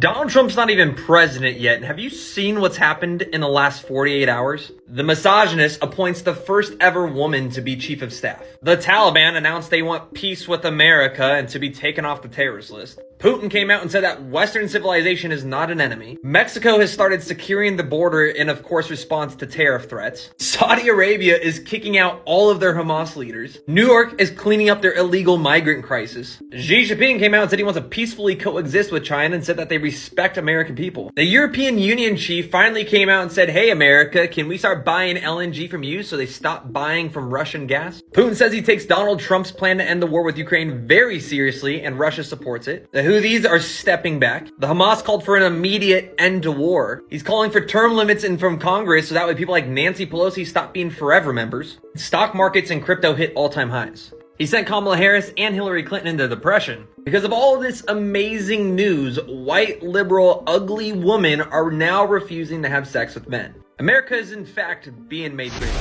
Donald Trump's not even president yet, and have you seen what's happened in the last 48 hours? The misogynist appoints the first ever woman to be chief of staff. The Taliban announced they want peace with America and to be taken off the terrorist list. Putin came out and said that Western civilization is not an enemy. Mexico has started securing the border in, of course, response to tariff threats. Saudi Arabia is kicking out all of their Hamas leaders. New York is cleaning up their illegal migrant crisis. Xi Jinping came out and said he wants to peacefully coexist with China and said that they respect American people. The European Union chief finally came out and said, hey America, can we start buying LNG from you so they stop buying from Russian gas? Putin says he takes Donald Trump's plan to end the war with Ukraine very seriously and Russia supports it. The Houthis are stepping back. The Hamas called for an immediate end to war. He's calling for term limits in from Congress so that way people like Nancy Pelosi stop being forever members. Stock markets and crypto hit all-time highs. He sent Kamala Harris and Hillary Clinton into depression. Because of all of this amazing news, white, liberal, ugly women are now refusing to have sex with men. America is in fact being made crazy.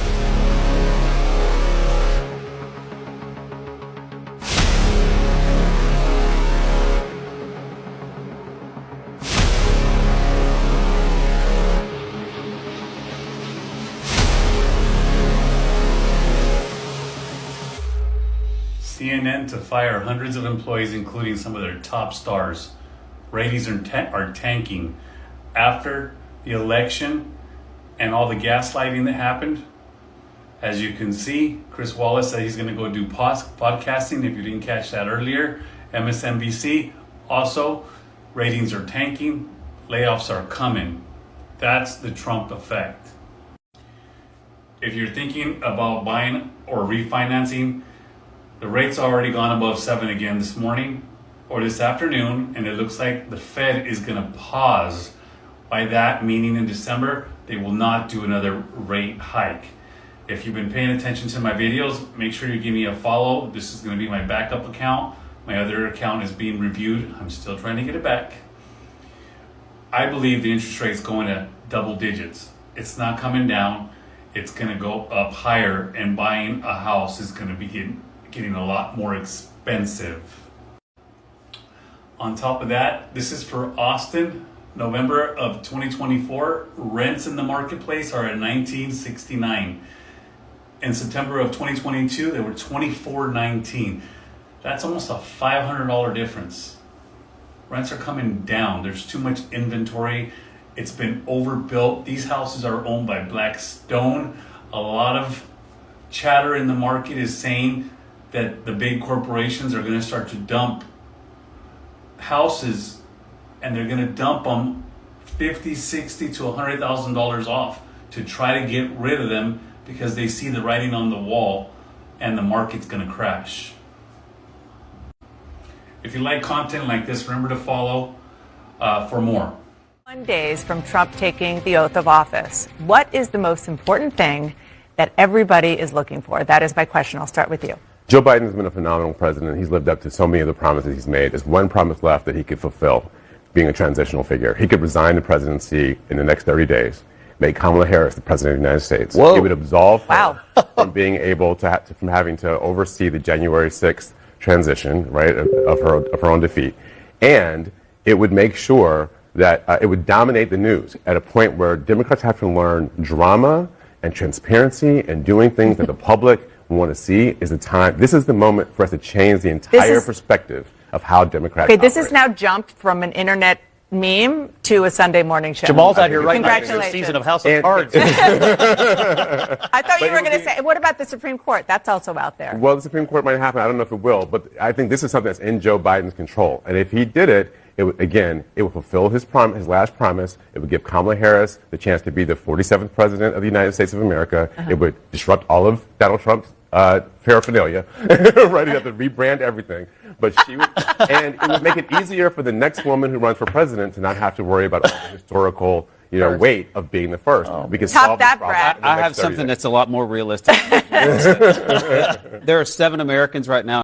CNN to fire hundreds of employees, including some of their top stars. Ratings are tanking. After the election and all the gaslighting that happened, as you can see, Chris Wallace said he's going to go do podcasting. If you didn't catch that earlier, MSNBC. Also, ratings are tanking. Layoffs are coming. That's the Trump effect. If you're thinking about buying or refinancing, the rate's already gone above 7 again this morning or this afternoon, and it looks like the Fed is going to pause. By that, meaning in December, they will not do another rate hike. If you've been paying attention to my videos, make sure you give me a follow. This is going to be my backup account. My other account is being reviewed. I'm still trying to get it back. I believe the interest rate's going to double digits. It's not coming down. It's going to go up higher, and buying a house is going to be getting a lot more expensive. On top of that, this is for Austin, November of 2024. Rents in the marketplace are at $19.69. In September of 2022, they were $24.19. That's almost a $500 difference. Rents are coming down. There's too much inventory. It's been overbuilt. These houses are owned by Blackstone. A lot of chatter in the market is saying that the big corporations are going to start to dump houses, and they're going to dump them $50,000, $60,000 to $100,000 off to try to get rid of them because they see the writing on the wall and the market's going to crash. If you like content like this, remember to follow for more. 1 day from Trump taking the oath of office, what is the most important thing that everybody is looking for? That is my question. I'll start with you. Joe Biden has been a phenomenal president. He's lived up to so many of the promises he's made. There's one promise left that he could fulfill, being a transitional figure. He could resign the presidency in the next 30 days, make Kamala Harris the president of the United States. Whoa. It would absolve her from being able to, from having to oversee the January 6th transition, right, of her own defeat. And it would make sure that it would dominate the news at a point where Democrats have to learn drama and transparency and doing things that the public want to see. Is the time. This is the moment for us to change the entire perspective of how Democrats operate. This is now jumped from an internet meme to a Sunday morning show. Jamal's out here right now. Congratulations. Season of House of Cards. I thought you were going to say, what about the Supreme Court? That's also out there. Well, the Supreme Court might happen. I don't know if it will, but I think this is something that's in Joe Biden's control. And if he did it, it would fulfill his last promise. It would give Kamala Harris the chance to be the 47th president of the United States of America. It would disrupt all of Donald Trump's paraphernalia, right? You have to rebrand everything. But she would, and it would make it easier for the next woman who runs for president to not have to worry about all the historical, weight of being the first. We can Top solve that, this problem. Brad. I have something that's a lot more realistic. There are 7 Americans right now